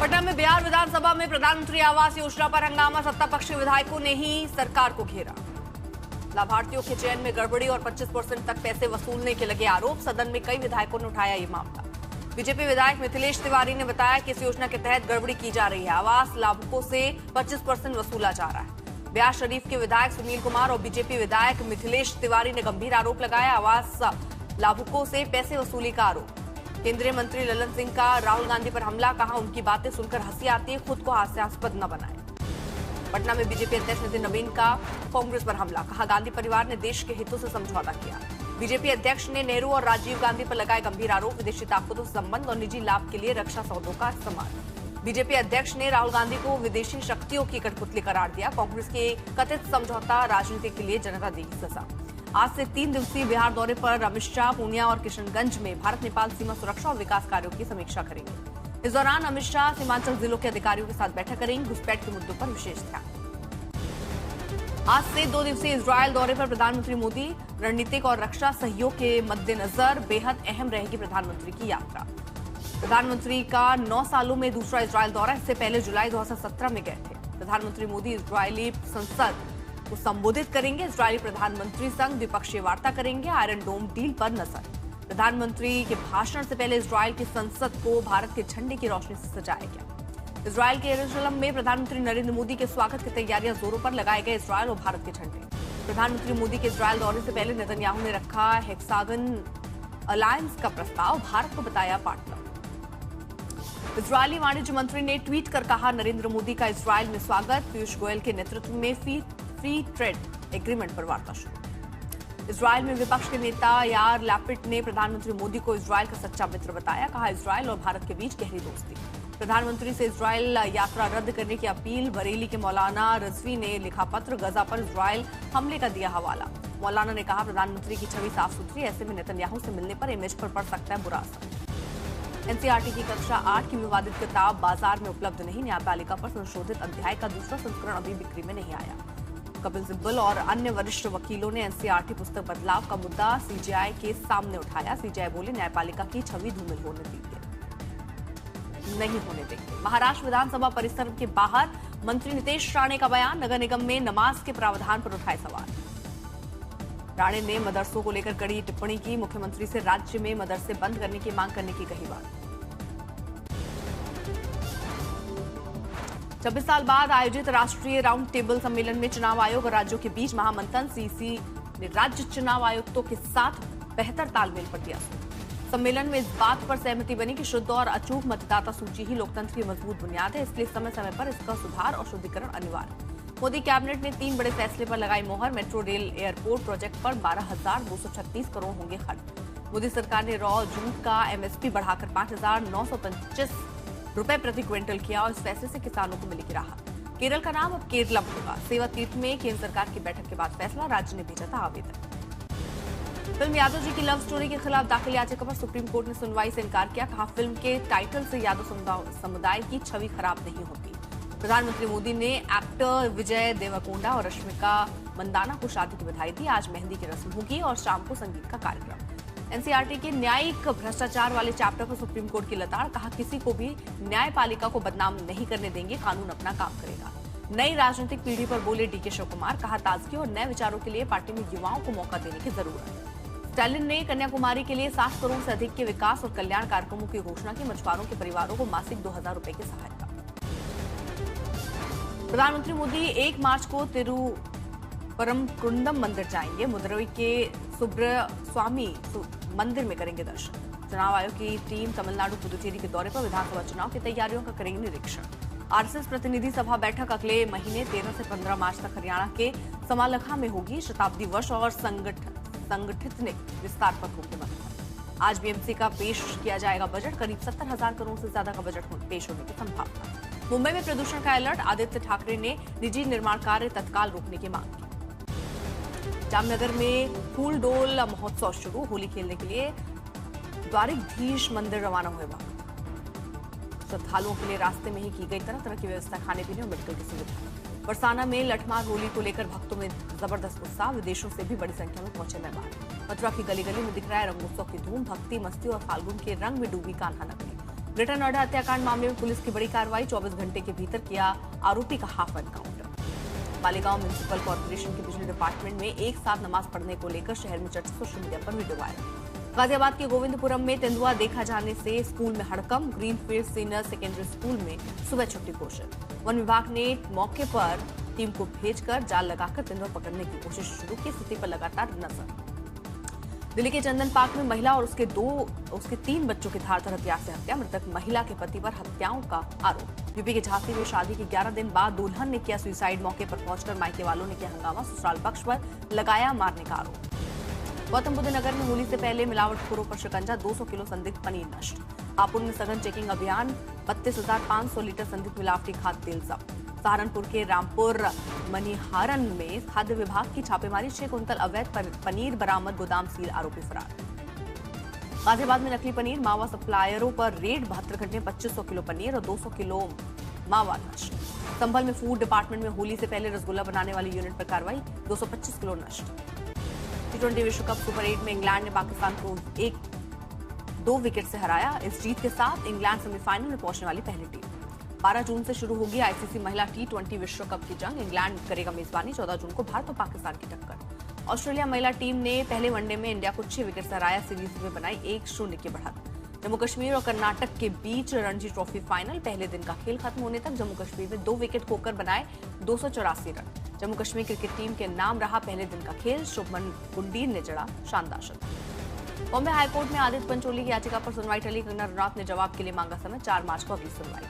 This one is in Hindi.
पटना में बिहार विधानसभा में प्रधानमंत्री आवास योजना पर हंगामा। सत्ता पक्ष के विधायकों ने ही सरकार को घेरा। लाभार्थियों के चयन में गड़बड़ी और 25% तक पैसे वसूलने के लगे आरोप। सदन में कई विधायकों ने उठाया ये मामला। बीजेपी विधायक मिथिलेश तिवारी ने बताया कि इस योजना के तहत गड़बड़ी की जा रही है। आवास लाभुकों से 25% वसूला जा रहा है। बिहार शरीफ के विधायक सुनील कुमार और बीजेपी विधायक मिथिलेश तिवारी ने गंभीर आरोप लगाया। आवास लाभुकों से पैसे वसूली का आरोप। केंद्रीय मंत्री ललन सिंह का राहुल गांधी पर हमला। कहा उनकी बातें सुनकर हंसी आती है, खुद को हास्यास्पद न बनाए। पटना में बीजेपी अध्यक्ष नितिन नवीन का कांग्रेस पर हमला। कहा गांधी परिवार ने देश के हितों से समझौता किया। बीजेपी अध्यक्ष ने नेहरू और राजीव गांधी पर लगाए गंभीर आरोप। विदेशी ताकतों से संबंध और निजी लाभ के लिए रक्षा सौदों का इस्तेमाल। बीजेपी अध्यक्ष ने राहुल गांधी को विदेशी शक्तियों की कठपुतली करार दिया। कांग्रेस के कथित समझौता राजनीति के लिए जनता देगी सजा। आज से 3 दिवसीय बिहार दौरे पर अमित शाह पूर्णिया और किशनगंज में भारत नेपाल सीमा सुरक्षा और विकास कार्यों की समीक्षा करेंगे। इस दौरान अमित शाह सीमांचल जिलों के अधिकारियों के साथ बैठक करेंगे। घुसपैठ के मुद्दों पर विशेष ध्यान। आज से 2 दिवसीय इजरायल दौरे पर प्रधानमंत्री मोदी। रणनीतिक और रक्षा सहयोग के मद्देनजर बेहद अहम रहेगी प्रधानमंत्री की यात्रा। प्रधानमंत्री का 9 सालों में दूसरा इजरायल दौरा। इससे पहले जुलाई 2017 में गए थे। प्रधानमंत्री मोदी इजरायली संसद को संबोधित करेंगे। इजरायली प्रधानमंत्री संग द्विपक्षीय वार्ता करेंगे। आयरन डोम डील पर नजर। प्रधानमंत्री के भाषण से पहले इजरायल की संसद को भारत के झंडे की रोशनी से सजाया गया। इजरायल के यरूशलेम में प्रधानमंत्री नरेंद्र मोदी के स्वागत की तैयारियां जोरों पर। लगाए गए इजरायल और भारत के झंडे। प्रधानमंत्री मोदी के इजरायल दौरे से पहले नेतन्याहू ने रखा हेक्सागन अलायंस का प्रस्ताव। भारत को बताया पार्टनर। इजरायली वाणिज्य मंत्री ने ट्वीट कर कहा नरेंद्र मोदी का इजरायल में स्वागत। पीयूष गोयल के नेतृत्व में फ्री ट्रेड एग्रीमेंट पर वार्ता शुरू। इजरायल में विपक्ष के नेता यार लैपिड ने प्रधानमंत्री मोदी को इजरायल का सच्चा मित्र बताया। कहा इजरायल और भारत के बीच गहरी दोस्ती। प्रधानमंत्री से इजरायल यात्रा रद्द करने की अपील। बरेली के मौलाना रिजवी ने लिखा पत्र। गजा पर इजरायल हमले का दिया हवाला। मौलाना ने कहा प्रधानमंत्री की छवि साफ सुथरी। ऐसे में नेतन्याहू से मिलने पर इमेज पर पड़ सकता है बुरा असर। एनसीईआरटी की कक्षा 8 की विवादित किताब बाजार में उपलब्ध नहीं। न्यायपालिका पर संशोधित अध्याय का दूसरा संस्करण अभी बिक्री में नहीं आया। कपिल सिब्बल और अन्य वरिष्ठ वकीलों ने एनसीईआरटी पुस्तक बदलाव का मुद्दा सीजेआई के सामने उठाया। सीजेआई बोले न्यायपालिका की छवि धूमिल नहीं होने देंगे। महाराष्ट्र विधानसभा परिसर के बाहर मंत्री नितेश राणे का बयान। नगर निगम में नमाज के प्रावधान पर उठाए सवाल। राणे ने मदरसों को लेकर कड़ी टिप्पणी की। मुख्यमंत्री से राज्य में मदरसे बंद करने की मांग करने की कही बात। 26 साल बाद आयोजित राष्ट्रीय राउंड टेबल सम्मेलन में चुनाव आयोग और राज्यों के बीच महामंथन। सीसी ने राज्य चुनाव आयुक्तों के साथ बेहतर तालमेल पर दिया। सम्मेलन में इस बात पर सहमति बनी कि शुद्ध और अचूक मतदाता सूची ही लोकतंत्र की मजबूत बुनियाद है। इसलिए समय समय पर इसका सुधार और शुद्धिकरण अनिवार्य। मोदी कैबिनेट ने 3 बड़े फैसले पर लगाई मोहर। मेट्रो रेल एयरपोर्ट प्रोजेक्ट पर 12,236 करोड़ होंगे खर्च। मोदी सरकार ने रॉ जूट का एमएसपी बढ़ाकर 5,925 रुपए प्रति क्विंटल किया और इस फैसले से किसानों को मिलेगी राहत। केरल का नाम अब केरलम होगा। सेवा तीर्थ में केंद्र सरकार की बैठक के बाद फैसला। राज्य ने भेजा था आवेदन। फिल्म यादव जी की लव स्टोरी के खिलाफ दाखिल याचिका पर सुप्रीम कोर्ट ने सुनवाई से इनकार किया। कहा फिल्म के टाइटल से यादव समुदाय की छवि खराब नहीं होती। प्रधानमंत्री मोदी ने एक्टर विजय देवरकोंडा और रश्मिका मंदाना को शादी की बधाई दी। आज मेहंदी की रस्म होगी और शाम को संगीत का कार्यक्रम। एनसीईआरटी के न्यायिक भ्रष्टाचार वाले चैप्टर पर सुप्रीम कोर्ट की लताड़। कहा किसी को भी न्यायपालिका को बदनाम नहीं करने देंगे। कानून अपना काम करेगा। नई राजनीतिक पीढ़ी पर बोले डीके शिव कुमार। कहा ताजगी और नए विचारों के लिए पार्टी में युवाओं को मौका देने की जरूरत है। स्टालिन ने कन्याकुमारी के लिए 7 करोड़ से अधिक के विकास और कल्याण कार्यक्रमों की घोषणा की। मछुआरों के परिवारों को मासिक 2,000 रुपए की सहायता। प्रधानमंत्री मोदी 1 मार्च को तिरुपरमकुंडम मंदिर जाएंगे। मदुरई के सुब्रस्वामी मंदिर में करेंगे दर्शन। चुनाव आयोग की टीम तमिलनाडु पुदुचेरी के दौरे पर विधानसभा चुनाव की तैयारियों का करेंगे निरीक्षण। आरएसएस प्रतिनिधि सभा बैठक अगले महीने 13 से 15 मार्च तक हरियाणा के समालखा में होगी। शताब्दी वर्ष और संगठित विस्तार पर होंगे मंथन। आज बीएमसी का पेश किया जाएगा बजट। करीब 70,000 करोड़ से ज्यादा का बजट पेश होने की संभावना। मुंबई में प्रदूषण का अलर्ट। आदित्य ठाकरे ने निजी निर्माण कार्य तत्काल रोकने की मांग की। जामनगर में फूल डोल महोत्सव शुरू। होली खेलने के लिए द्वारिकाधीश मंदिर रवाना हुए वक्त। श्रद्धालुओं के लिए रास्ते में ही की गई तरह तरह की व्यवस्था। खाने पीने और मेडिकल की सुविधा। बरसाना में लठमार होली को लेकर भक्तों में जबरदस्त उत्साह। विदेशों से भी बड़ी संख्या में पहुंचे मेहमान। मथुरा की गली गली में दिख रहा है रंगोत्सव की धूम। भक्ति मस्ती और फाल्गुन के रंग में डूबी कान्हा नगरी। ग्रेटर नोएडा हत्याकांड मामले में पुलिस की बड़ी कार्रवाई, 24 घंटे के भीतर किया आरोपी का half encounter. Malegaon municipal corporation के बिजली डिपार्टमेंट में एक साथ नमाज पढ़ने को लेकर शहर में चर्चा, सोशल मीडिया पर वीडियो वायरल। गाजियाबाद के गोविंदपुरम में तेंदुआ देखा जाने से स्कूल में हड़कंप, ग्रीनफील्ड सीनियर सेकेंडरी स्कूल में सुबह छुट्टी घोषित। वन विभाग ने मौके पर टीम को भेजकर जाल लगाकर तेंदुआ पकड़ने की कोशिश शुरू की। स्थिति पर लगातार नजर। दिल्ली के चंदन पार्क में महिला और उसके 3 बच्चों की धारदार हथियार से हत्या, मृतक महिला के पति पर हत्याओं का आरोप। यूपी के झांसी में शादी के 11 दिन बाद दुल्हन ने किया सुसाइड, मौके पर पहुंचकर मायके वालों ने किया हंगामा, ससुराल पक्ष पर लगाया मारने का आरोप। गौतम बुद्ध नगर में होली से पहले मिलावटखोरों पर शिकंजा, 200 किलो संदिग्ध पनीर नष्ट। हापुड़ में सघन चेकिंग अभियान, 32,500 लीटर संदिग्ध मिलावटी खाद्य तेल जब्त। सहारनपुर के रामपुर मनिहारन में खाद्य विभाग की छापेमारी, 6 कुंतल अवैध पनीर बरामद, गोदाम सील, आरोपी फरार। गाजियाबाद में नकली पनीर, मावा सप्लायरों पर रेड, 72 घंटे में 2500 किलो पनीर और 200 किलो मावा नष्ट। संभल में फूड डिपार्टमेंट में होली से पहले रसगुल्ला बनाने वाली यूनिट पर कार्रवाई, 225 किलो नष्ट। T20 विश्व कप सुपर 8 में इंग्लैंड ने पाकिस्तान को 2 विकेट से हराया। इस जीत के साथ इंग्लैंड सेमीफाइनल में पहुंचने वाली पहली टीम। 12 जून से शुरू होगी आईसीसी महिला T20 विश्व कप की जंग। इंग्लैंड करेगा मेजबानी, 14 जून को भारत और पाकिस्तान की टक्कर। ऑस्ट्रेलिया महिला टीम ने पहले वनडे में इंडिया को 6 विकेट से हराया, सीरीज में बनाई 1-0 की बढ़त। जम्मू कश्मीर और कर्नाटक के बीच रणजी ट्रॉफी फाइनल, पहले दिन का खेल खत्म होने तक जम्मू कश्मीर में 2 विकेट खोकर बनाए 284 run. Jammu Kashmir cricket team के नाम रहा पहले दिन का खेल, शुभमन गुंडीर ने जड़ा शानदार शतक। बॉम्बे हाईकोर्ट में आदित्य पंचोली की याचिका पर सुनवाई टली, कंगना रनौत ने जवाब के लिए मांगा समय, 4 मार्च को अगली सुनवाई।